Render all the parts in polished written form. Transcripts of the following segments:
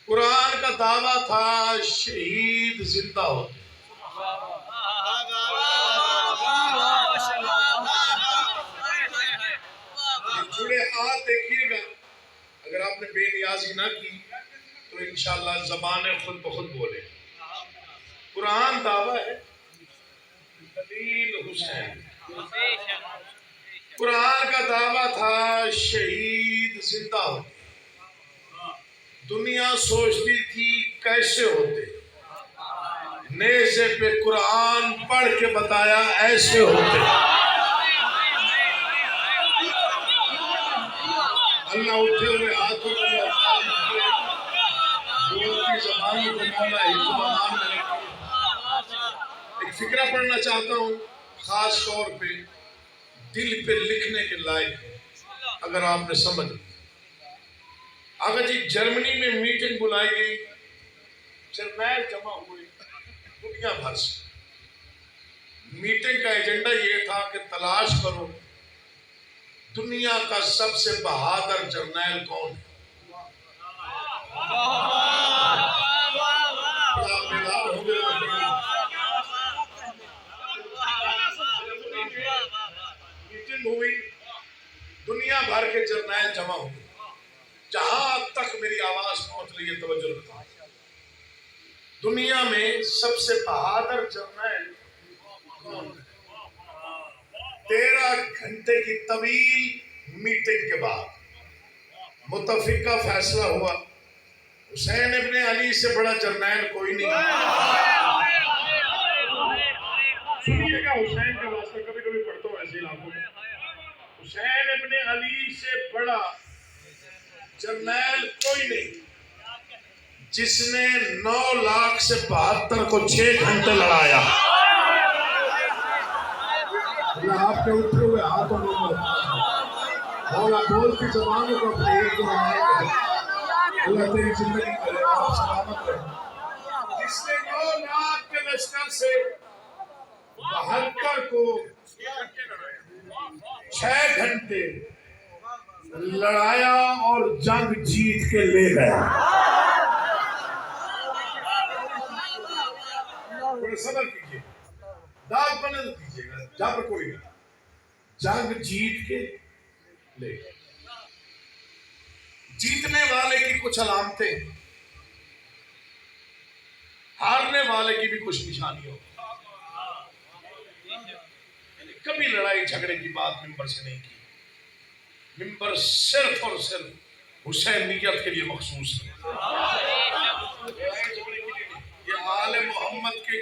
قرآن کا دعویٰ تھا شہید زندہ ہوتے. جڑے ہاتھ دیکھیے گا، اگر آپ نے بے نیازی نہ کی تو انشاءاللہ زبانیں خود بخود بولے. قرآن دعویٰ ہے خلیل حسین. قرآن کا دعویٰ تھا شہید زندہ ہوتے. دنیا سوچتی تھی کیسے ہوتے، نیزے پہ قرآن پڑھ کے بتایا ایسے ہوتے. اللہ اٹھے ہوئے ہاتھوں میں بولتی زبانوں کو مولا حفظ و امان میں رکھے. ایک فقرہ پڑھنا چاہتا ہوں خاص طور پہ دل پہ لکھنے کے لائق ہے اگر آپ نے سمجھ لی. اگر جی جرمنی میں میٹنگ بلائی گئی، جرنیل جمع ہوئے دنیا بھر سے. میٹنگ کا ایجنڈا یہ تھا کہ تلاش کرو دنیا کا سب سے بہادر جرنیل کون ہے. میٹنگ ہوئی، دنیا بھر کے جرنیل جمع ہوئے. جہاں تک میری آواز پہنچ رہی ہے توجہ رکھنا، دنیا میں سب سے بہادر جرنیل کون ہے؟ 13 گھنٹے کی طویل میٹنگ کے بعد متفقہ فیصلہ ہوا حسین ابن علی سے بڑا جرنیل کوئی نہیں. سنیے گا حسین کا واسطہ، کبھی کبھی پڑھتا ہوں ایسے علاقوں میں. حسین ابن علی سے بڑا جرنیل کوئی نہیں جس نے 9,72,000 کو 6 گھنٹے لڑایا. اللہ آپ کے اٹھے ہوئے ہاتھوں میں مولا بولتی زبانوں کو اپنے ایک کو رمائے کرے. اللہ تیری زندگی کرے، آپ سلامت رہے. جس نے 9,00,000 کے لشکر سے 72 کو 6 گھنٹے لڑایا اور جنگ جیت کے لے گیا. تھوڑا صبر کیجیے، داد بنے تو دیجیے گا، جبر کوئی نہیں. جنگ جیت کے لے گیا. جیتنے والے کی کچھ علامتیں، ہارنے والے کی بھی کچھ نشانیاں. کبھی لڑائی جھگڑے کی بات ممبر سے نہیں کی. ممبر صرف اور صرف حسینیت کے لیے مخصوص ہے. یہ آل محمد کے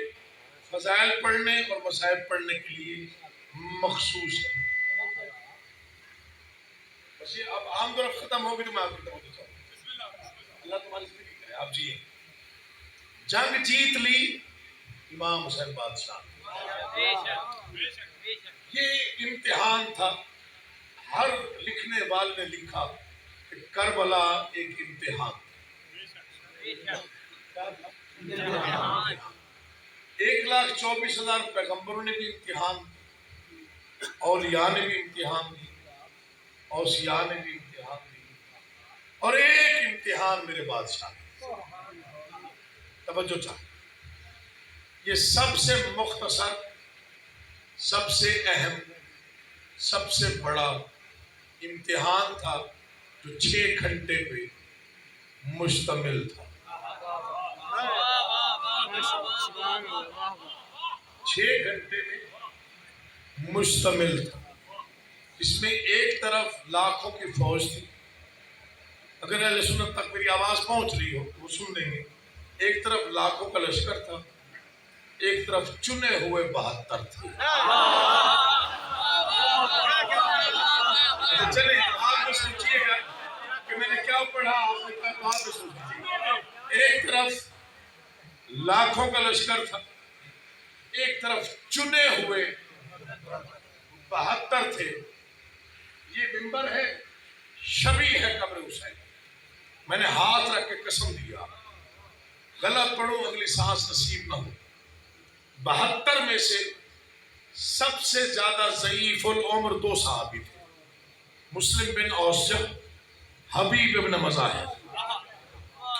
فضائل پڑھنے اور مصائب پڑھنے کے لیے مخصوص ہے. بس یہ اب عام طرف ختم ہوگی تو میں آپ کی طرف دیتا ہوں. اللہ تمہاری زندگی کرے، آپ جیئے. جنگ جیت لی امام حسین بادشاہ. یہ امتحان تھا. ہر لکھنے والے نے لکھا کہ کربلا ایک امتحان. 1,24,000 پیغمبروں نے بھی امتحان، اولیاء نے بھی امتحان دی، اوصیاء نے بھی امتحان دی، اور ایک امتحان میرے بادشاہ نے. توجہ چاہیے. یہ سب سے مختصر، سب سے اہم، سب سے بڑا امتحان تھا جو 6 گھنٹے پہ مشتمل تھا. 6 گھنٹے میں مشتمل تھا. اس میں ایک طرف لاکھوں کی فوج تھی. اگر اہل سنت تک میری آواز پہنچ رہی ہو وہ سن لیں گے. ایک طرف لاکھوں کا لشکر تھا، ایک طرف چنے ہوئے 72 تھے. چلے آپ میں سوچیے گا کہ میں نے کیا پڑھا، آپ نے کیا بات میں سوچیے. ایک طرف لاکھوں کا لشکر تھا، ایک طرف چنے ہوئے 72 تھے. یہ منبر ہے، شبیہ ہے قبر حسین. میں نے ہاتھ رکھ کے قسم دیا غلط پڑھوں اگلی سانس نصیب نہ ہو. 72 میں سے سب سے زیادہ ضعیف العمر 2 صحابی تھے، مسلم بن اوسجہ، حبیب ابن مظاہر.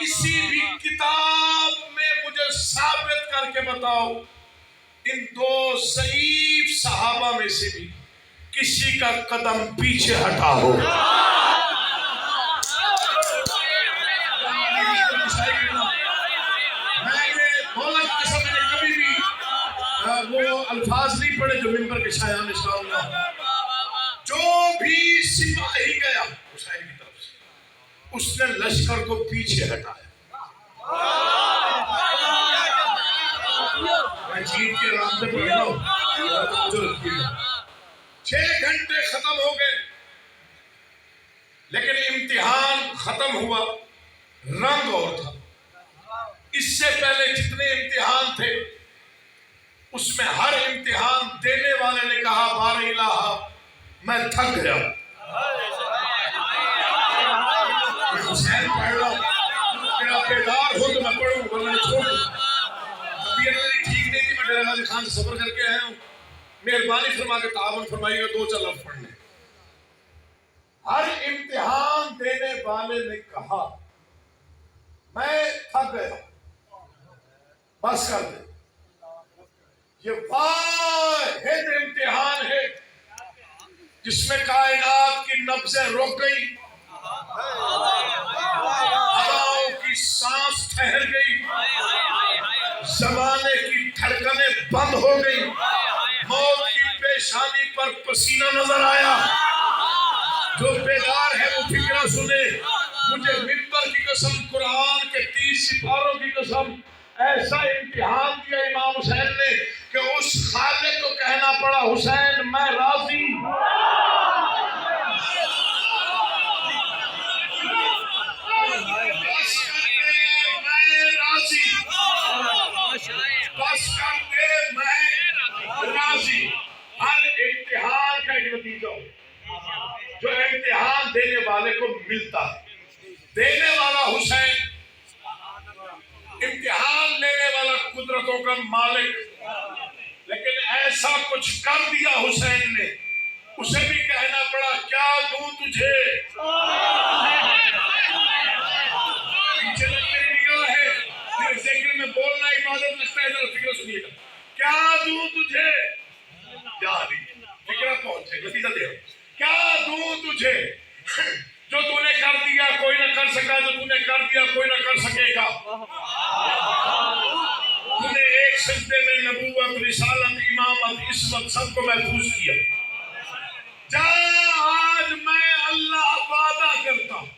کسی بھی کتاب میں مجھے ثابت کر کے بتاؤ ان دو ضعیف صحابہ میں سے بھی کسی کا قدم پیچھے ہٹا ہو. میں نے بولا کہ میں نے کبھی بھی وہ الفاظ نہیں پڑھے جو ممبر کے شایان اسلام نے. جو بھی سپاہی گیا حسین کی طرف سے اس نے لشکر کو پیچھے ہٹایا. میں جیت کے رام سے پڑھ رہا ہوں. 6 گھنٹے ختم ہو گئے لیکن امتحان ختم ہوا. رنگ اور تھا. اس سے پہلے جتنے امتحان تھے اس میں ہر امتحان دینے والے نے کہا بار الہ میں تھک گیا. میں حسین پڑھ رہا ہوں. میرا بیدار ہو تو میں پڑھوں ورنہ چھوڑ دوں. طبیعت میری ٹھیک نہیں تھی. میں ڈیرہ غازی خان سے سفر کر کے آیا ہوں. مہربانی فرما کے تعاون فرمائیے گا 2-4 لفظ پڑھنے. ہر امتحان دینے والے نے کہا میں تھک گیا بس کر دے. یہ واحد امتحان ہے جس میں کائنات کی نبضیں رک گئی, ہواؤں کی سانس ٹھہر گئی, زمانے کی دھڑکنیں بند ہو گئی, موت کی پیشانی پر پسینہ نظر آیا. جو بیدار ہے وہ فکرہ سنے. مجھے ممبر کی قسم, قرآن کے 30 سپاروں کی قسم, ایسا امتحان دیا امام حسین نے کہ اس خالق کو کہنا پڑا حسین میں راضی. بس کر دے میں راضی. ہر امتحان کا ایک نتیجہ ہو جو امتحان دینے والے کو ملتا ہے. دینے والا حسین, امتحان لینے والا قدرتوں کا مالک. لیکن ایسا کچھ کر دیا حسین نے, اسے بھی کہنا پڑا کیا دوں تجھے. پیچھے میری نگاہ ہے, میرے ذکر میں بولنا عبادت لگتا ہے. ذرا فکر سنیے گا. کیا دوں تجھے, فکر پہنچے نتیجہ دے. کیا دوں تجھے جو تو نے کر دیا کوئی نہ کر سکا, جو تو نے کر دیا کوئی نہ کر سکے گا. تو نے ایک سجدے میں نبوت, رسالت, امامت, عصمت سب کو محفوظ کیا. جا آج میں اللہ وعدہ کرتا ہوں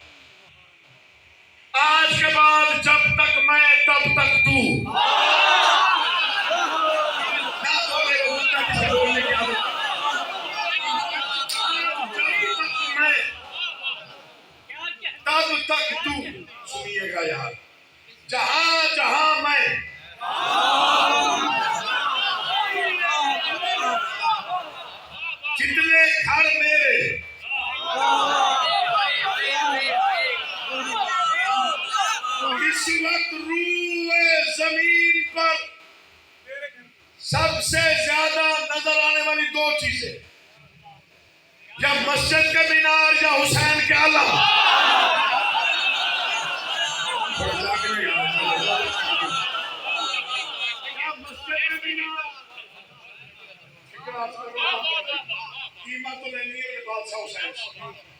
آج کے بعد جب تک میں تب تک تو. نہ بولے وہ کسی بولنے کی عادت. تب تک تو. سنیے گا یار, جہاں جہاں میں جتنے گھر میرے اس وقت روئے زمین پر سب سے زیادہ نظر آنے والی 2 چیزیں, یا مسجد کا مینار یا حسین کے علم.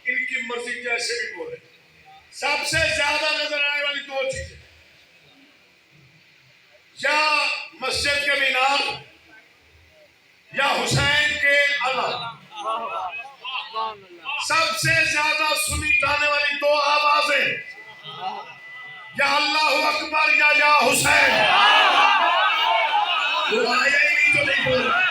ان کی مرضی جیسے بھی بولے. سب سے زیادہ نظر آنے والی 2 چیزیں, یا مسجد کے مینار یا حسین کے علم. سب سے زیادہ سنی جانے والی 2 آوازیں, یا اللہ اکبر یا حسین. وہ آیا ہی نہیں تو نہیں بول رہا.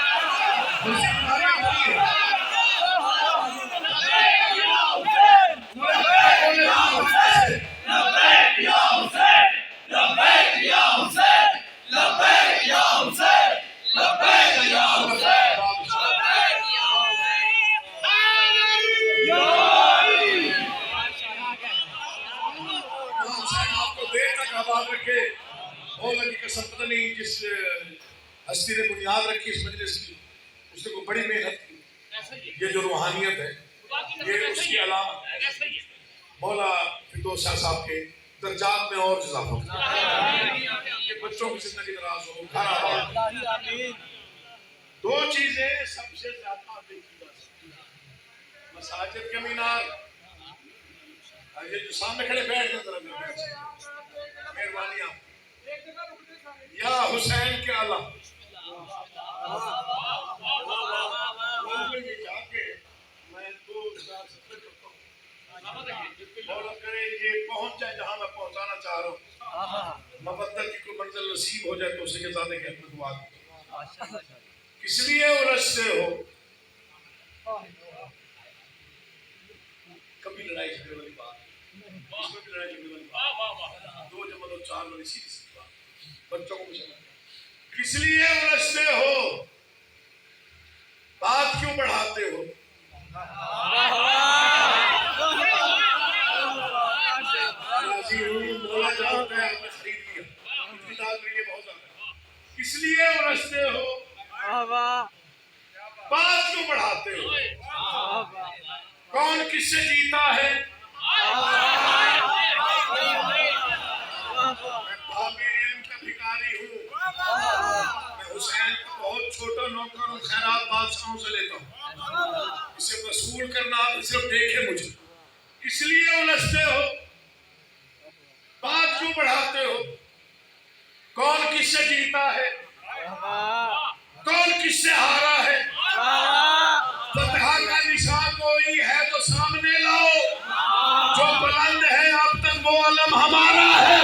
پتہ نہیں جس ہستی نے بنیاد رکھی اس مجلس کی, اس نے کوئی بڑی محنت کی. یہ جو روحانیت ہے یہ اس کی علامت ہے. مولا فردوس شاہ صاحب کے درجات میں اور اضافہ کہ بچوں کی زندگی دراز ہو، گھر آباد۔ دو چیزیں سب سے زیادہ دیکھی جا سکتی ہیں، مساجد کے مینار، یہ جو سامنے کھڑے بیٹھ کے طرف مہربانی آپ، یا حسین کے علم، یہ جا کے میں 2070 کرتا ہوں، مولا کرے یہ پہنچ جائے جہاں میں پہنچانا چاہ رہا ہوں، مبدل کی کوئی منزل نصیب ہو جائے تو اسے کے زیادہ کہ اپنے دعا کی، اس لیے الجھتے ہو۔ کبھی لڑائی جھگڑے والی بات، اس میں بھی لڑائی جھگڑے والی بات، دو جمع دو چار والی سیدھی سی بات، بچوں کو بھی سمجھ، کس لیے الجھتے ہو، بات کیوں بڑھاتے ہو؟ مولا جانتا ہے آپ نے خرید لیا، اتنی دال لیے بہت زیادہ، کس لیے الجھتے ہو، بات کیوں بڑھاتے ہو؟ کون کس سے جیتا ہے؟ میں باب علم کا بھکاری ہوں، میں حسین کا بہت چھوٹا نوکر ہوں، خیرات بادشاہوں سے لیتا ہوں، اسے وصول کرنا صرف دیکھے مجھے، اس لیے الجھتے ہو، بات کیوں بڑھاتے ہو؟ کون کس سے جیتا ہے؟ کون کس سے ہارا ہے؟ فتح کا نشان کوئی ہے تو سامنے لاؤ، جو بلند ہے اب تک وہ علم ہمارا ہے۔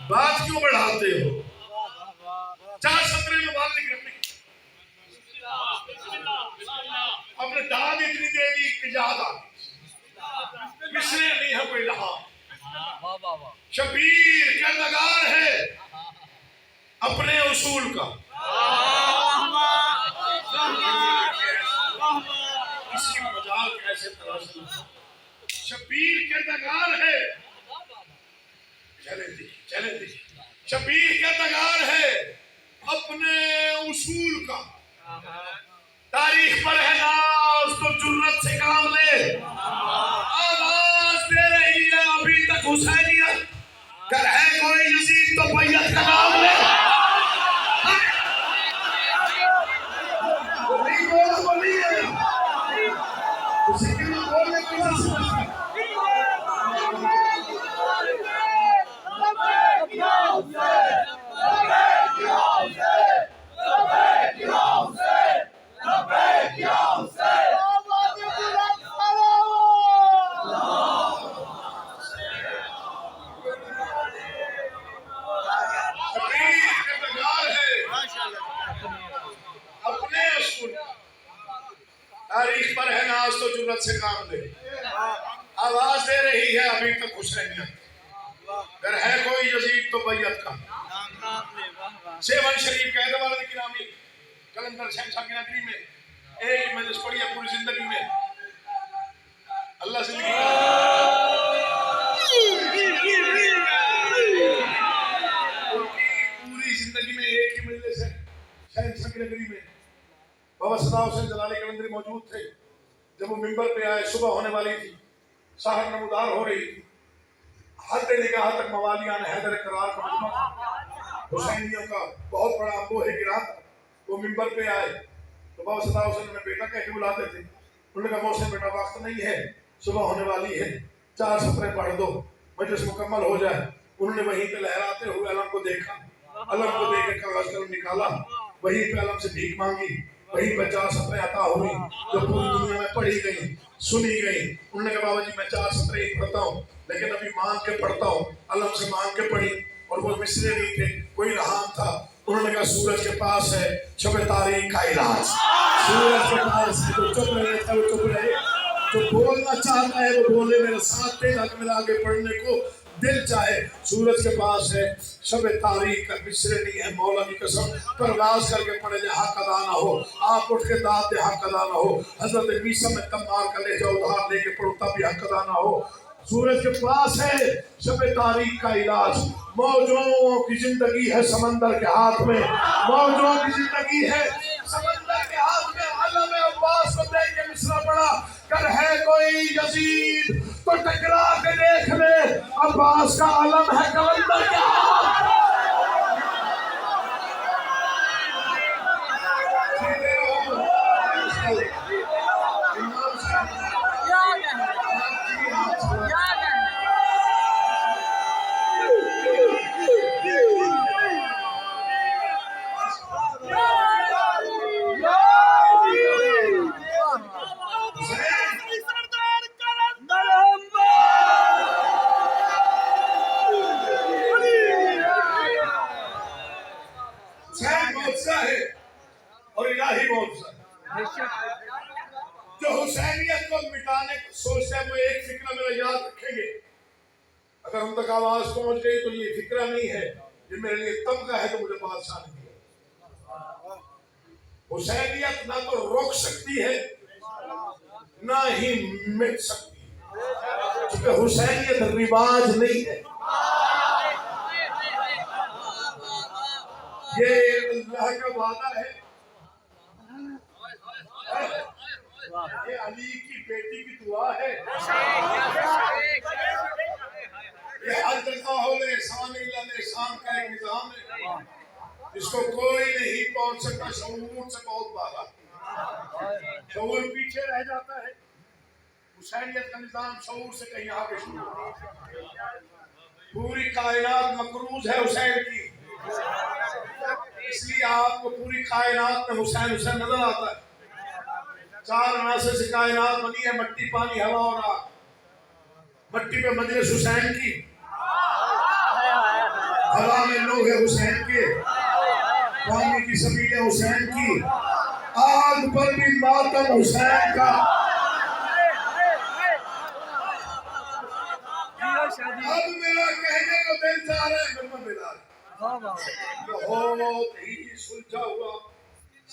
بات کیوں بڑھاتے ہو؟ چار سطرے میں بات لکھ رہے اپنے داد اتنی دے دی کہ یاد آ مصرے نہیں ہے کوئی رہا، شبیر کردگار ہے اپنے اصول کا، اس کی مجال کیسے تراشی، شبیر کردگار ہے، چلیں دیکھیں، شبیر کردگار ہے اپنے اصول کا، تاریخ پر ہے ناز تو جرت سے کام لے، آواز دے رہی ہے ابھی تک حسینیت، گر ہے کوئی یزید تو بیعت کا نام لے۔ تاریخ پر ہے ناز تو جرت سے کام لے، آواز دے رہی ہے ابھی تک حسینیت، گر ہے کوئی یزید تو بیعت کا۔ سیون شریف کے اعتبار کی نامی کلندر شہنشاہ کی نگری میں ایک مجلس پڑھی ہے پوری زندگی میں، اللہ زندگی پوری زندگی میں ایک ہی مجلس ہے شہنشاہ کی نگری میں۔ بابا صدا حسین جلالی کلندری موجود تھے، جب وہ منبر پہ آئے صبح ہونے والی تھی، سحر نمودار ہو رہی تھی، حد نگاہ تک موالیان حیدر قرار کا مجمع تھا، حسینیوں کا بہت بڑا امبوہ گرا تھا، وہ منبر پہ آئے تو بابا صدا حسین میں بیٹا کہہ کے بلاتے تھے، انہوں نے کہا محسن بیٹا وقت نہیں ہے، صبح ہونے والی ہے، 4 سطریں پڑھ دو مجلس مکمل ہو جائے۔ انہوں نے وہیں پہ لہراتے ہوئے علم کو دیکھا، علم کو دیکھ کے کاغذ قلم نکالا، وہیں پہ علم سے بھیک مانگی، وہیں پہ 4 سطریں عطا ہوئی جو پوری دنیا میں پڑھی گئی سنی گئی۔ انہوں نے کہا بابا جی میں 4 سطریں ہی پڑھتا ہوں لیکن ابھی مانگ کے پڑھتا ہوں، علم سے مانگ کے پڑھی، اور وہ مصرے نہیں تھے، کوئی رحام تھا، انہوں نے کہا سورج کے پاس ہے شب تاریک کا علاج، سورج کے پاس ہے، تو چپ رہے تھے، وہ چپ رہے، جو بولنا چاہتا ہے وہ بولے میرے ساتھ تھے تاکہ میرا آگے پڑھنے کو دل چاہے۔ سورج کے پاس ہے شب تاریک کا، بسرے نہیں ہے مولا کی قسم، پرواز کر کے پڑھے جے حق ادا نہ ہو، آپ اٹھ کے داد دے حق ادا نہ ہو، حضرت عیسیٰ میں تمار کا لے جاؤ ادھار لے کے پڑھو تب بھی حق ادا نہ ہو۔ سورج کے پاس ہے شب تاریک کا علاج، موجوں کی زندگی ہے سمندر کے ہاتھ میں، موجوں کی زندگی ہے سمندر کے ہاتھ میں۔ علم عباس کو دیکھ کے مصرع پڑا، کر ہے کوئی یزید تو ٹکرا کے دیکھ لے، عباس کا علم ہے کلندر کے ہاتھ۔ اور الہی معجزہ ہے۔ جو حسینیت کو مٹانے کو سوچتے ہیں وہ ایک فکرہ میرا یاد رکھیں گے، اگر ہم تک آواز پہنچ گئی تو یہ فکرہ نہیں ہے، یہ میرے لیے تمغہ ہے تو مجھے بادشاہ نے دیا۔ حسینیت نہ تو روک سکتی ہے نہ ہی مٹ سکتی ہے، کیونکہ حسینیت رواج نہیں ہے، یہ اللہ کا وعدہ ہے، یہ علی کی بیٹی کی دعا ہے، یہ ہر جگہ احسان الا احسان کا ایک نظام ہے جس کو کوئی نہیں پہنچ سکتا، شعور سے بہت بالا، شعور پیچھے رہ جاتا ہے، حسینیت کا نظام شعور سے کہیں آگے شروع ہے۔ پوری کائنات مقروض ہے حسین کی، اس لیے آپ کو پوری کائنات میں حسین حسین نظر آتا ہے۔ چار عناصر سے کائنات بنی ہے، مٹی پانی ہوا اور آگ۔ مٹی پہ مجلس حسین کی، ہوا میں لوگ حسین کے، پانی کی سبیلیں حسین کی، آگ پر بھی ماتم حسین کا۔ اب میرا کہنے کو دل چاہ رہا ہے خدمت بیدار، بہت ہی سلجھا ہوا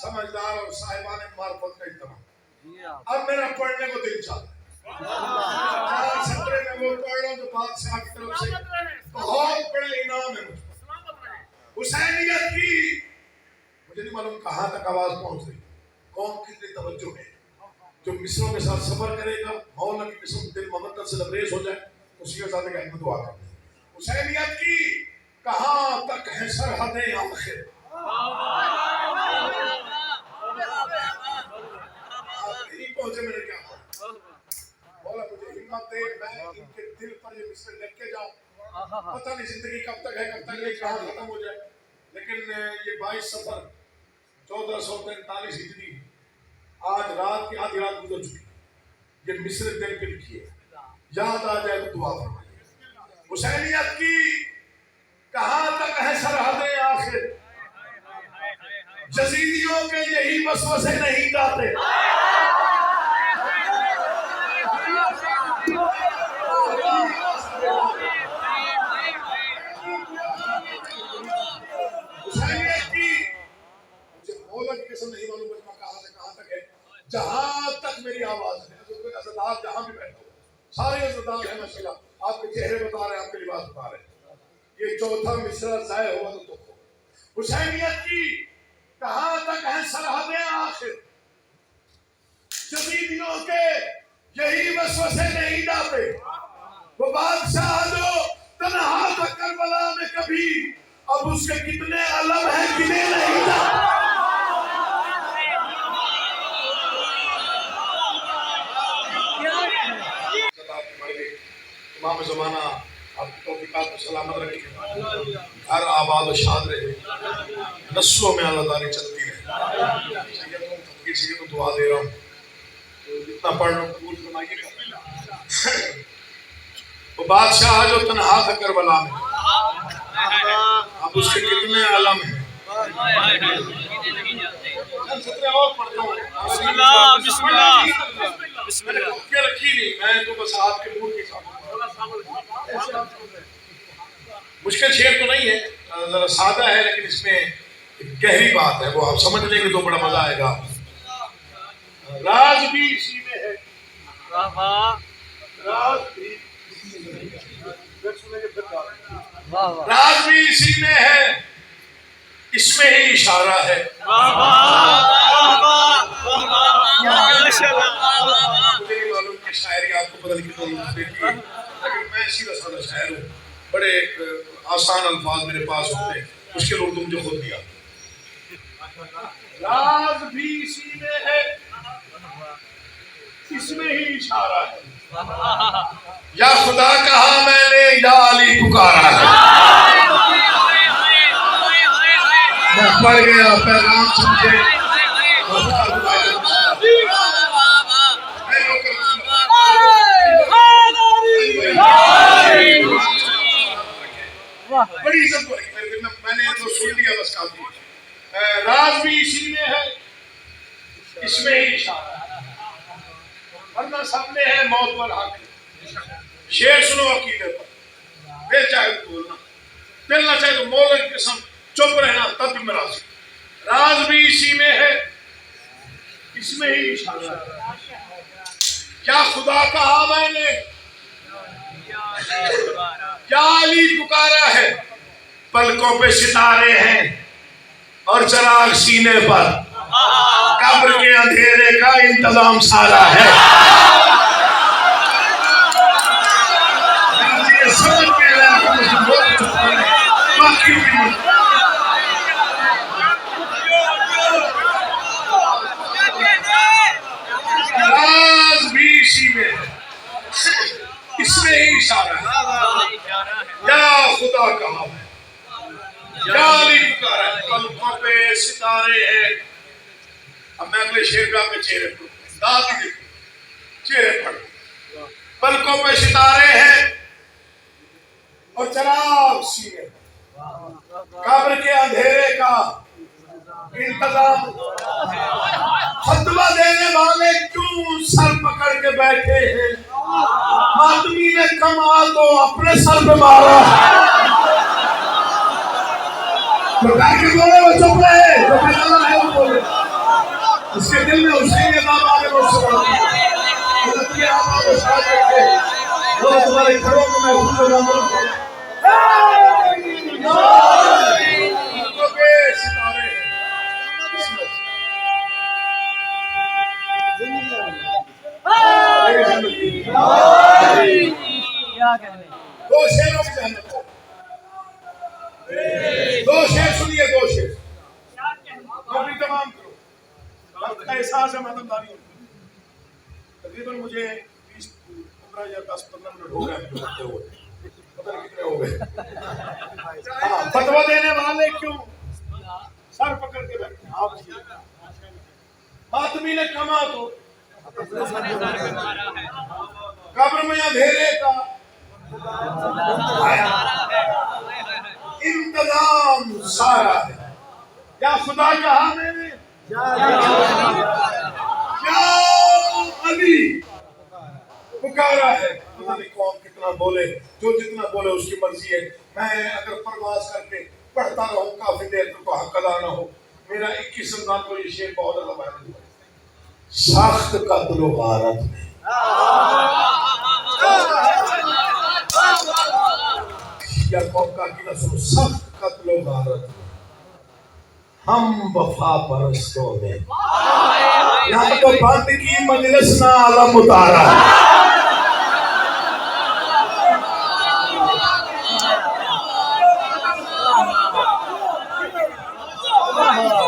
سمجھدار اور صاحبان معرفت کا اجتماع، اب میرا پڑھنے کو دل چاہ رہا ہے، سطرے میں وہ پڑھ رہا تو بادشاہ کی طرف سے بہت بڑے انعام ہے۔ حسینیت کی مجھے نہیں معلوم کہاں تک آواز پہنچ رہی، قوم کتنی توجہ ہے، جو مصروں کے ساتھ صبر کرے گا مولا کی قسم دل محبت سے لبریز ہو جائے، اسی کے ساتھ ایک احمد دعا کرتے ہیں۔ حسینیت کی کہاں تک ہے سرحدیں آخر، آپ نہیں پہنچے میں نے کیا کہا، مولا مجھے ہمت دے، میں ان کے دل پر یہ مصر لکھ کے جاؤں، پتہ نہیں زندگی کب تک ہے، کب تک نہیں، کہاں ختم ہو جائے، لیکن یہ 22 صفر 1443 ہجری آج رات کی آدھی رات گزر چکی، یہ مصر دل پہ لکھی ہے، یاد آ جائے تو دعا فرمائیے۔ حسینیت کی کہاں تک ہے سرحدیں آخر، یزیدیوں کے یہی وسوسے نہیں جاتے، حسینیت کی مجھے مولا کی قسم نہیں معلوم ہے کہاں سے کہاں تک ہے، جہاں تک میری آواز ہے، عزدار جہاں بھی بیٹھا ہو، سارے عزدار ہیں ماشاءاللہ، آپ کے چہرے بتا رہے ہیں، آپ کے لباس بتا رہے ہیں، یہ چوتھا مصرع ضائع ہوا تو دکھ ہو۔ حسینیت کی کہاں تک ہے سرحدیں آخر، یزیدیوں کے یہی وسوسے نہیں جاتے، وہ بادشاہ جو تنہا تھا کربلا میں کبھی، اب اس کے کتنے علم ہیں گنے نہیں جاتے۔ امام زمانہ آپ کی توفیقات کو سلامت رکھیں، ہر آباد و شاد رہے، نسلوں میں اللہ تعالی چلتی رہے۔ کسی کو دعا دے رہا ہوں، جتنا پڑھ لوں قبول فرمائیے گا۔ وہ بادشاہ جو تنہا تھا کربلا میں، اب اس کے کتنے علم ہیں چند سطریں اور پڑھتا ہوں. بسم اللہ بسم اللہ بسم میں نے اللہ. کیا رکھی نہیں, میں تو بس آپ کے موڈ کے ساتھ. مشکل شعر تو نہیں ہے, ذرا سادہ ہے, لیکن اس میں ایک گہری بات ہے, وہ آپ سمجھ لیں گے تو بڑا مزہ آئے گا. راز بھی اسی میں ہے, واہ واہ راز بھی واہ واہ راز بھی اسی میں ہے, اس میں ہی اشارہ ہے. واہ واہ واہ واہ ماشاء اللہ. مجھے نہیں معلوم کہ شاعری آپ کو پتہ نہیں کتنا لطف دیتی ہے, لیکن میں سیدھا سادہ شاعر ہوں. بڑے آسان الفاظ میرے پاس ہوتے ہیں, مشکل اردو مجھے خود دیا. راز بھی اسی میں ہے, اس میں ہی اشارہ ہے. یا خدا کہا میں نے, یا علی پکارا ہے. میں پڑھ گیا, پیغام سمجھے. بڑی عزت ہو رہی, میں نے تو سن لیا بس کافی. راز بھی اسی میں ہے, اس میں ہی اشارہ ہے, ورنہ سب میں ہے موت پر حق. شعر سنو عقیدے پر, دل چاہے تو بولنا, دل نہ چاہے تو مولا کی قسم چپ رہنا, تب بھی مراد. راز بھی اسی میں ہے, اس میں ہی اشارہ ہے. کیا خدا کہا میں نے, یا علی پکارا ہے. پلکوں پہ ستارے ہیں اور چراغ سینے پر, قبر کے اندھیرے کا انتظام سارا ہے. سمجھ کے راز بھی اسی میں, اس میں ہی اشارہ ہے. یا خدا کہا ہے, یا علی پکارا ہے. پلکوں پہ ستارے ہیں. اب میں اگلے شعر پہ آپ کے چہرے پر داد ہی دیکھوں, چہرے پر. پلکوں پہ ستارے ہیں اور چراغ سینے, قبر کے اندھیرے کا انتظام. فتویٰ دینے والے کیوں سر پکڑ کے بیٹھے ہیں, ماتمی نے کمال تو اپنے سر پہ مارا. تو کہا کہ بولے وہ چپ رہے, جو کہ اللہ ہے وہ بولے. اس کے دل میں حسین کے نام آگے بڑھ سکتا ہے. حضرت کے آپ کو شاید رکھے, وہ تمہارے گھروں کو محفوظ و نامور کرے. پلکوں پہ ستارے ہیں. دو شعروں کی جانت ہو, دو شعر سنیے, دو شعر اپنی تمام کرو. وقت کا احساس ہے, مدداری ہوتی ہے. تقریباً مجھے 15 یا 10-15 منٹ ہو گئے, پتہ نہیں کتنے ہو گئے. فتویٰ دینے والے کیوں سر پکڑ کے بیٹھے ہیں, آپ ماتمی نے کما تو قبر میں اندھیرے کا انتظام سارا ہے. یا خدا کہا میں نے, یا علی پکارا ہے. پتہ نہیں کون کتنا بولے, جو جتنا بولے اس کی مرضی ہے. میں اگر پرواز کر کے پڑھتا رہوں کافی دیر تک تو حق ادا نہ ہو. میرا 21 رمضان کو یہ شعر بہت زیادہ فائدہ ہوا. سخت قتل و غارت میں یا قوم کا عقیدہ سنو, سخت قتل و غارت میں ہم وفا پرستوں نے یہاں تو بند کی مجلس نہ عالم اتارا.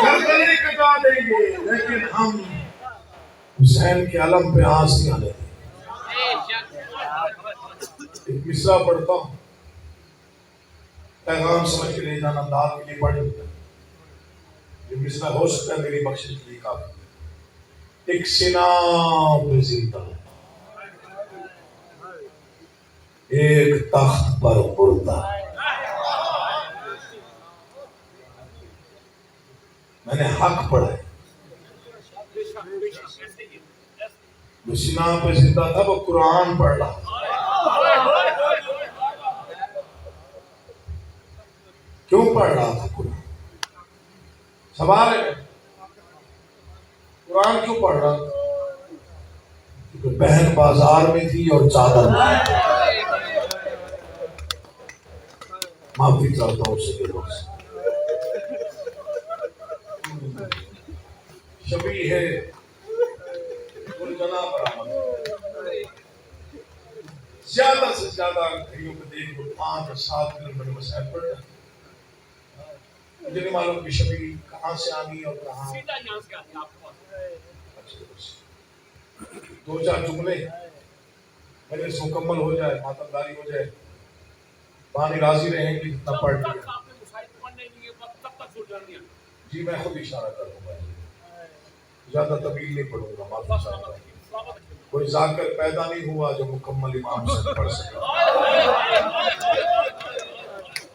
گردنیں کٹا دیں گے لیکن ہم حسین کے علم پہ آنس نہیں آنے دیں. ایک مصرع پڑھتا ہوں, پیغام سمجھ کے لے جانا, داد کے لیے پڑھ لیتا. یہ مصرع ہو سکتا ہے میری بخشش کے لیے کافی. ایک سینہ پہ زندہ, ایک تخت پر مردہ, اسلام پہ زندہ تھا، وہ قرآن پڑھ رہا تھا۔ کیوں پڑھ رہا تھا قرآن؟ سوال ہے قرآن کیوں پڑھ رہا تھا؟ کیونکہ بہن بازار میں تھی اور چادر میں۔ معافی چاہتا ہوں اسے دلوں سے۔ شبیہ ہے گلجنا برآمد، زیادہ سے زیادہ گھڑیوں کو دیکھ لو 5 اور 7 دن بڑے مسائل پڑ جائیں۔ مجھے نہیں معلوم کہ شبیہ کہاں سے آنی اور کہاں۔ دو چار جملے مجلس مکمل ہو جائے، ماتمداری ہو جائے، بانی راضی رہیں کہ جتنا پڑھ لیا۔ جی میں خود اشارہ کر دوں گا، زیادہ طویل نہیں پڑھوں گا، معافی چاہتا ہوں۔ کوئی ذاکر پیدا نہیں ہوا جو مکمل امام سے پڑھ سکے،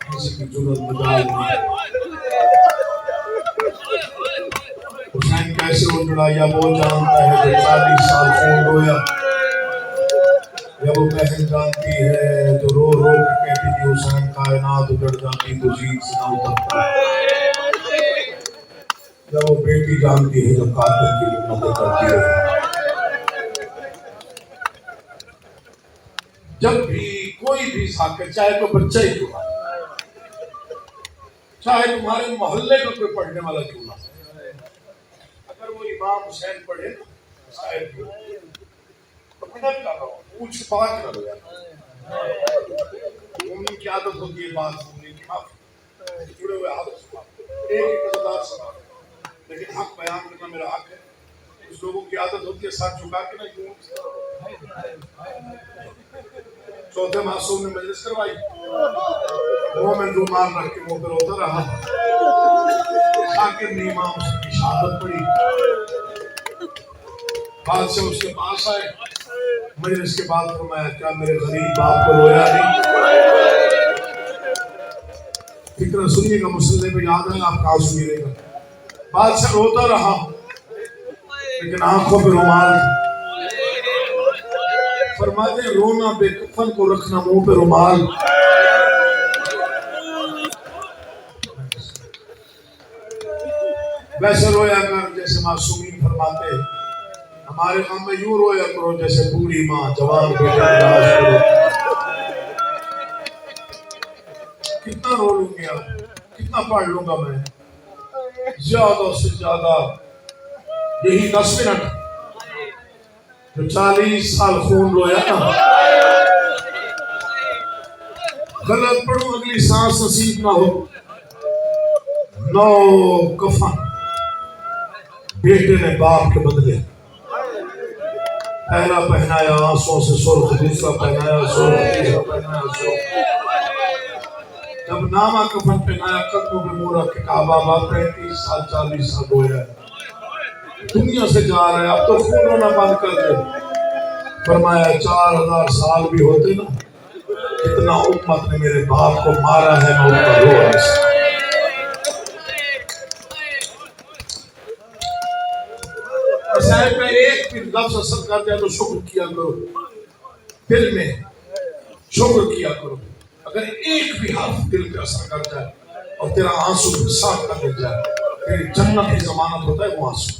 کسی کی جرات مجال نہیں۔ حسین کیسے اجڑا یا وہ جانتا ہے جو 40 سال خون رویا، یا وہ بہن جانتی ہے جو رو رو کے کہتی تھی حسین کائنات اجڑ جاتی تو جیت سے نہ اترتا، یا وہ بیٹی جانتی ہے جو قاتل کی ہمت کرتی ہے۔ جب بھی کوئی بھی ذاکر، چاہے کوئی بچہ ہی کیوں نہ، چاہے تمہارے محلے کا کوئی پڑھنے والا کیوں نہ، اگر وہ امام حسین پڑھے نا شاید تو محنت کر رہا ہوں، پوچھ پاک نہ ہو جائے۔ مومن کی عادت ہوتی ہے بات سننے کی، معافی جڑے ہوئے عادت سنا، ایک اقتدار سنا، لیکن حق بیان کرنا میرا حق ہے۔ کچھ لوگوں کی عادت ہوتی ہے ساتھ جھکا کے نہ یوں۔ چوتھے معصوم نے مجلس کروائی، وہ میں رومال رکھ کے منہ پہ روتا رہا، ذاکر نے امام حسین کی شہادت پڑھی۔ بعد سے اس کے پاس آئے، مجلس کے بعد فرمایا کیا میرے غریب باپ کو رویا نہیں؟ فکرہ سنیے گا، مسئلے پہ یاد ہے آپ کہاں سنیے گا۔ بعد سے روتا رہا لیکن آنکھوں پہ رومال تھا۔ فرماتے ہیں رونا بے کفن کو رکھنا منہ پہ رومال۔ ویسے رویا کر جیسے معصومین فرماتے ہیں، ہمارے غم میں یوں رویا کرو جیسے بوڑھی ماں جوان بیٹا ناز کرو۔ کتنا رو لوں گا، کتنا پڑھ لوں گا میں؟ زیادہ سے زیادہ یہی 10 منٹ جو 40 سال خون رویا نا، غلط پڑھوں اگلی سانس نصیب نہ ہو۔ 9 کفن بیٹے نے باپ کے بدلے، پہلا پہنایا آنسوں سے سرخ، دوسرا پہنایا سرخ، تیسرا پہنایا سرخ۔ جب نامہ کفن پہنایا قدموں پہ منہ رکھ کے کہا بابا 35 سال 40 سال رویا ہے، دنیا سے جا رہے اب تو خون رونا بند کر دے۔ فرمایا 4000 سال بھی ہوتے نا، اتنا امت نے میرے باپ کو مارا ہے میں اتنا رو رہا ہوں۔ صاحب میں ایک بھی لفظ اثر کر دیا تو شکر کیا کرو، دل میں شکر کیا کرو۔ اگر ایک بھی حرف دل پہ اثر کر جائے اور تیرا آنسو صاف کر دے جائے، تیری جنت کی ضمانت ہوتا ہے وہ آنسو۔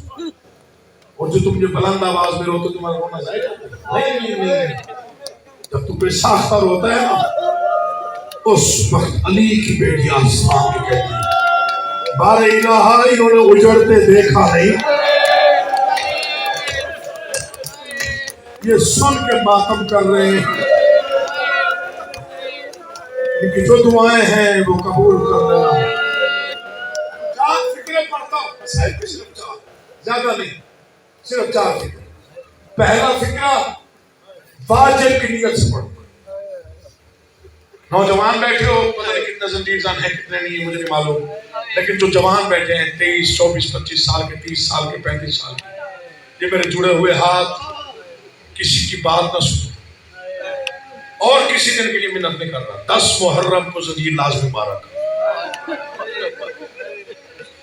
اور جو تم یہ بلند آواز میں روتے تمہارا رونا جائے گا؟ نہیں۔ جب تم پہ ساختہ روتا ہے نا، اس وقت علی کی بیٹی آسمان میں کہتی ہے بار الہ انہوں نے اجڑتے دیکھا نہیں، یہ سن کے ماتم کر رہے ہیں کہ جو دعائیں ہیں وہ قبول کر لینا۔ 4 فکریں پڑھتا ہوں، صرف 4، زیادہ نہیں، صرف 4 فکر۔ پہلا فکرہ واجب کی نیت سے پڑھو۔ نوجوان بیٹھے ہو، پتہ نہیں کتنے زندگی زن ہیں کتنے نہیں ہیں مجھے نہیں معلوم، لیکن جو جوان بیٹھے ہیں 23 24 25 سال کے، 30 سال کے، 35 سال کے، یہ میرے جڑے ہوئے ہاتھ کسی کی بات نہ سنو اور کسی دن کے لیے منت نہیں کر رہا۔ 10 محرم کو زندگی لازمی مبارک،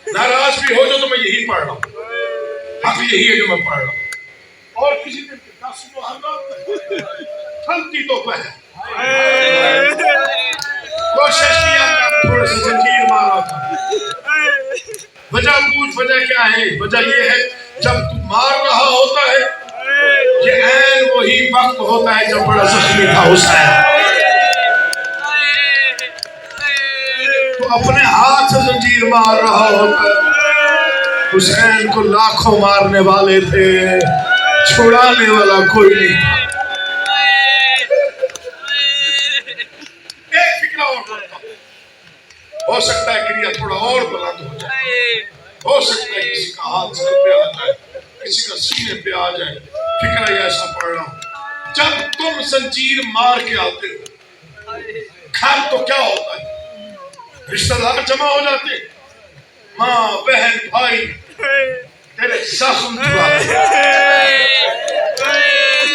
ناراض بھی ہو جو تو میں یہی پڑھ رہا ہوں، حق یہی ہے جو میں پڑھ رہا ہوں، اور کسی دن 10 تھمتی تو پہ کوشش کیا کہ تھوڑے سے زنجیر مارا تھا. وجہ پوچھ وجہ کیا ہے؟ وجہ یہ ہے جب تو مار رہا ہوتا ہے یہ عین وہی وقت ہوتا ہے جب بڑا زخمی تھا حسین. تو اپنے ہاتھ سے زنجیر مار رہا ہوتا ہے. حسین کو لاکھوں مارنے والے تھے, چھڑانے والا کوئی نہیں تھا. ایک فکرہ اور کرتا ہوں, ہو سکتا ہے گریہ تھوڑا اور بلند ہو جائے, ہو سکتا ہے کسی کا ہاتھ سر پہ آ جائے, کسی کا سینے پہ آ جائے. فکرہ یہ ایسا پڑھ رہا ہوں, جب تم زنجیر مار کے آتے ہو گھر تو کیا ہوتا ہے؟ رشتہ دار جمع ہو جاتے, ماں بہن بھائی تیرے زخم دھواتے.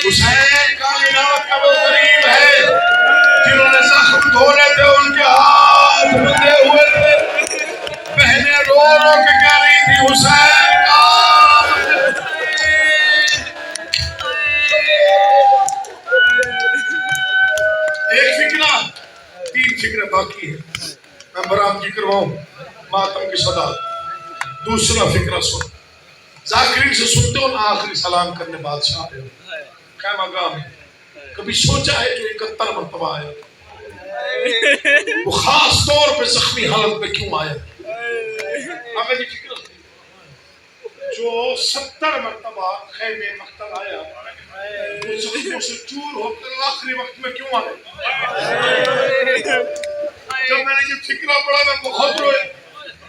حسین کائنات کا وہ غریب ہے جنہوں نے زخم دھونے تھے, ان کے ہاتھ بندھے ہوئے تھے. بہنیں رو رو کے کہہ رہی تھی حسین کا. ایک فکرہ, تین فکرے باقی ہیں, میں برآمدی کرواؤں ماتم کی صدا. دوسرا فکرہ سن, ذاکرین سے سنتے ہو نا آخری سلام کرنے بادشاہ پہ خیمہ گاہ میں, کبھی سوچا ہے جو 71 مرتبہ آیا وہ خاص طور پہ زخمی حالت میں کیوں آیا؟ آگے جی فکر جو 70 مرتبہ خیمہ مقتل آیا وہ زخموں سے چور ہو کر آخری وقت میں کیوں آیا؟ جب میں نے یہ فکرہ پڑھا میں بہت روئے.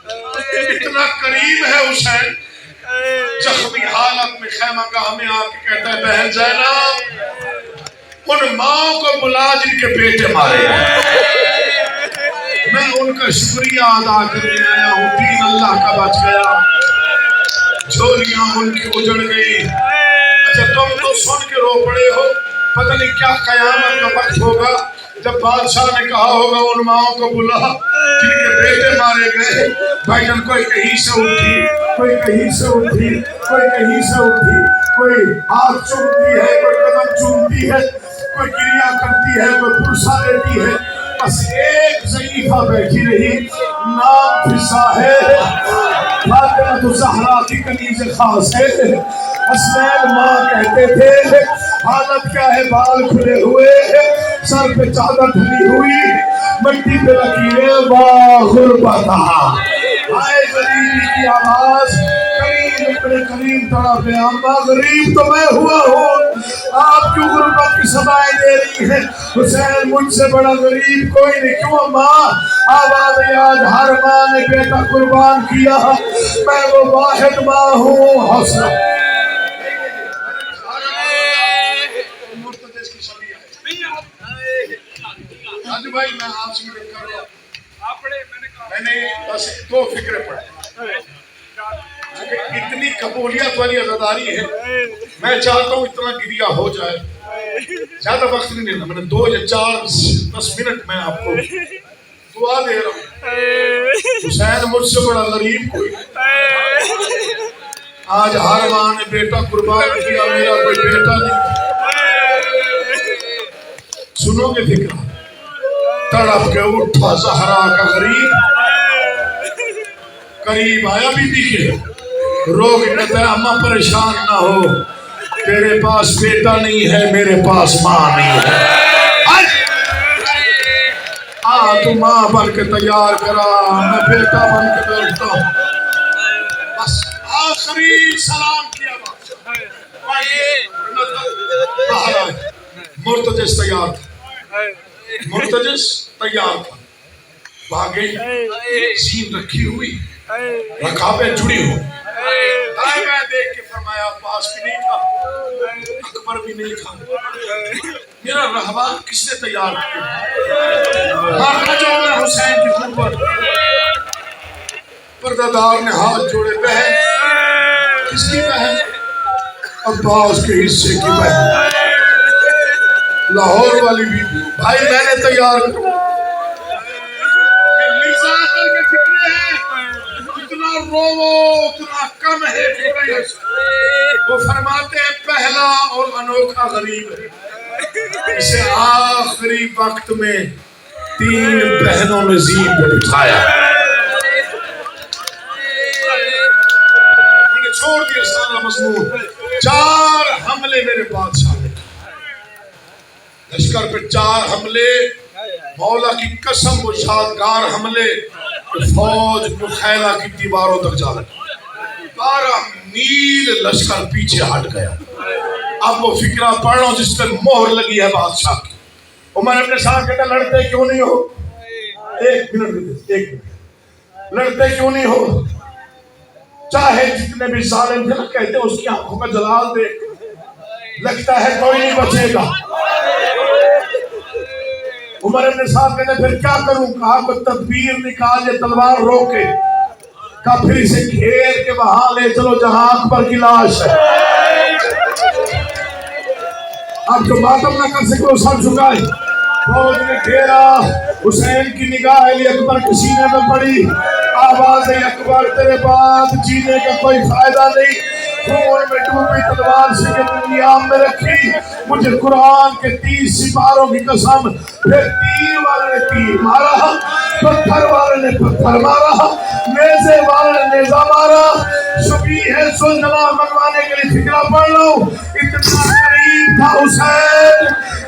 اتنا قریب ہے حسین, زخمی حالت میں خیمہ گاہ میں آ کے کہتا ہے بہن زینب ان ماں کو بلا جن کے بیٹے مارے, میں ان کا شکریہ ادا کرنے آیا ہوں. دین اللہ کا بچ گیا, جھولیاں ان کی اجڑ گئی. اچھا تم تو سن کے رو پڑے ہو, پتہ نہیں کیا قیامت کا وقت ہوگا جب بادشاہ نے کہا ہوگا ان ماں کو بلا جن کے بیٹے مارے گئے. بھائی جان کوئی کہیں سے اٹھی, کوئی کہیں سے اٹھی, کوئی کہیں سے اٹھی, کوئی ہاتھ چومتی ہے, کوئی قدم چومتی ہے, کوئی گریہ کرتی ہے, کوئی پرسا لیتی ہے. بس ایک ضعیفہ بیٹھی رہی, نام فضا ہے, فاطمہ زہرا کی کنیز خاص ہے. حسنین ماں کہتے تھے حالت کیا ہے, بال کھلے ہوئے, سر پہ چادر ڈھلی ہوئی, مٹی پہ لکیریں, واہ غربتہ آئے غریبی کی آواز. کریم اپنے کریم طرح پہ آمبا, غریب تو میں ہوا ہوں, آپ کیوں غربت کی سزائیں دے رہی ہیں؟ حسین مجھ سے بڑا غریب کوئی نہیں. کیوں ماں؟ آواز یاد, ہر ماں نے بیٹا قربان کیا, میں وہ واحد ماں ہوں. حسن آج بھائی میں آپ سے مدد کر رہا ہوں. میں نے بس 2 فکریں پڑھی. اتنی قبولیت والی عزاداری ہے, میں چاہتا ہوں اتنا گریہ ہو جائے, زیادہ وقت نہیں لینا. میں نے 2 یا 4 10 منٹ میں آپ کو دعا دے رہا ہوں. حسین مجھ سے بڑا غریب کوئی, آج ہر ماں نے بیٹا قربان کیا, میرا کوئی بیٹا نہیں. سنو گے فکرہ, تڑپ کے اٹھا زہرا کا غریب, قریب آیا بی بی کے, رو کے کہتا ہے اماں پریشان نہ ہو, تیرے پاس بیٹا نہیں ہے, میرے پاس ماں نہیں ہے. تو ماں بن کے تیار کرا, میں بیٹا بن کے بیٹھتا ہوں. بس آخری سلام کیا مرتجس تیار تھا, مرتجس تیار تھا, باگے سین رکھی ہوئی, رکابیں جڑی ہو. میں دیکھ کے فرمایا پاس بھی نہیں تھا, اکبر بھی نہیں تھا, میرا رہبان کس نے تیار کیا؟ مارنا جو میں حسین کی خون پر. پردہ نے ہاتھ جوڑے, بہن کس کی بہن؟ عباس کے حصے کی بہن, لاہور والی بھی. بھائی میں نے تیار کروں, مرزا کر کے فکرے ہیں, اتنا روو اتنا کم ہے قریش۔ وہ فرماتے ہیں پہلا اور انوکھا غریب ہے، اسے آخری وقت میں 3 بہنوں نے زین پہ بٹھایا۔ میں نے چھوڑ دیا سارا مضمون۔ 4 حملے میرے بادشاہ نے، لشکر پہ 4 حملے، مولا کی قسم وہ یادگار حملے کہ فوج مخیلہ کی دیواروں تک جا لگی۔ 12 میل لشکر پیچھے ہٹ گیا۔ اب وہ فکرہ پڑھ رہا ہوں جس پر مہر لگی ہے بادشاہ کی۔ عمر اپنے ساتھ کہتا لڑتے کیوں نہیں ہو؟ ایک منٹ لڑتے کیوں نہیں ہو؟ چاہے جتنے بھی ظالم تھے کہتے اس کی آنکھوں کا جلال دیکھ، لگتا ہے کوئی نہیں بچے گا۔ عمر اپنے ساتھ کہتے پھر کیا کروں؟ کہا کوئی تدبیر نکال، یہ تلوار روکے، کہا پھر اسے گھیر کے وہاں لے چلو جہاں اکبر کی لاش ہے۔ اب جو ماتم نہ کر سکے وہ سر جھکائے۔ فوج نے گھیرا، حسین کی نگاہ علی اکبر کے سینے میں پڑی، آواز اکبر تیرے بعد جینے کا کوئی فائدہ نہیں، خون میں ڈوبی تلوار سے کہ نیام میں رکھی، مجھے قرآن کے 30 سپاروں کی قسم۔ پھر تیر والے نے تیر مارا، پتھر والے نے پتھر مارا، نیزے والے نے نیزہ مارا۔ شبی ہے سلجھنا منگوانے کے لیے فکرہ پڑھ لو، اتنا غریب تھا حسین،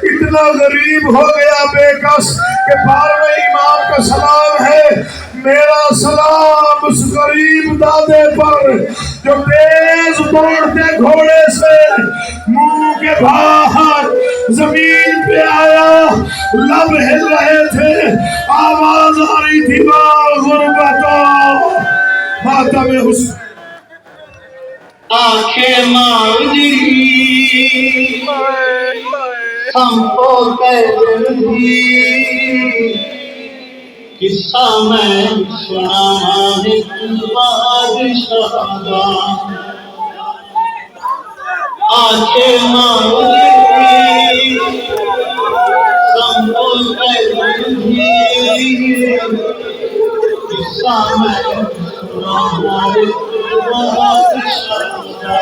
اتنا غریب ہو گیا بے کس کہ 12ویں امام کا سلام ہے، میرا سلام اس غریب دادے پر جو تیز دوڑتے گھوڑے سے منہ کے باہر زمین پہ آیا، لب ہل رہے تھے، آواز آ رہی تھی غربتوں ماتم حسین۔ آنکھیں ماؤں ہم کو کہہ دی قصہ میں سنا ہے بادشاہ کا۔ آنکھیں ماؤں ہم کو کہہ دی قصہ میں سنا ہے بادشاہ کا۔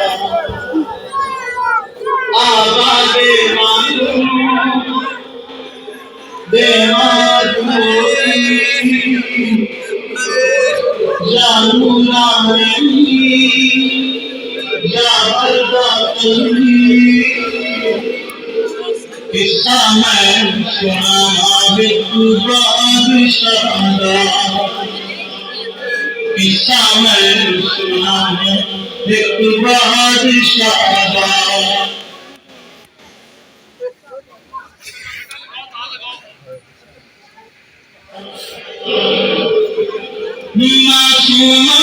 آباد دیوار موری جانو نامی یا برداتی قصہ میں سنا ہے بادشاہ کا۔ قصہ میں سنا ہے ایک بادشاہ کا۔ معصومہ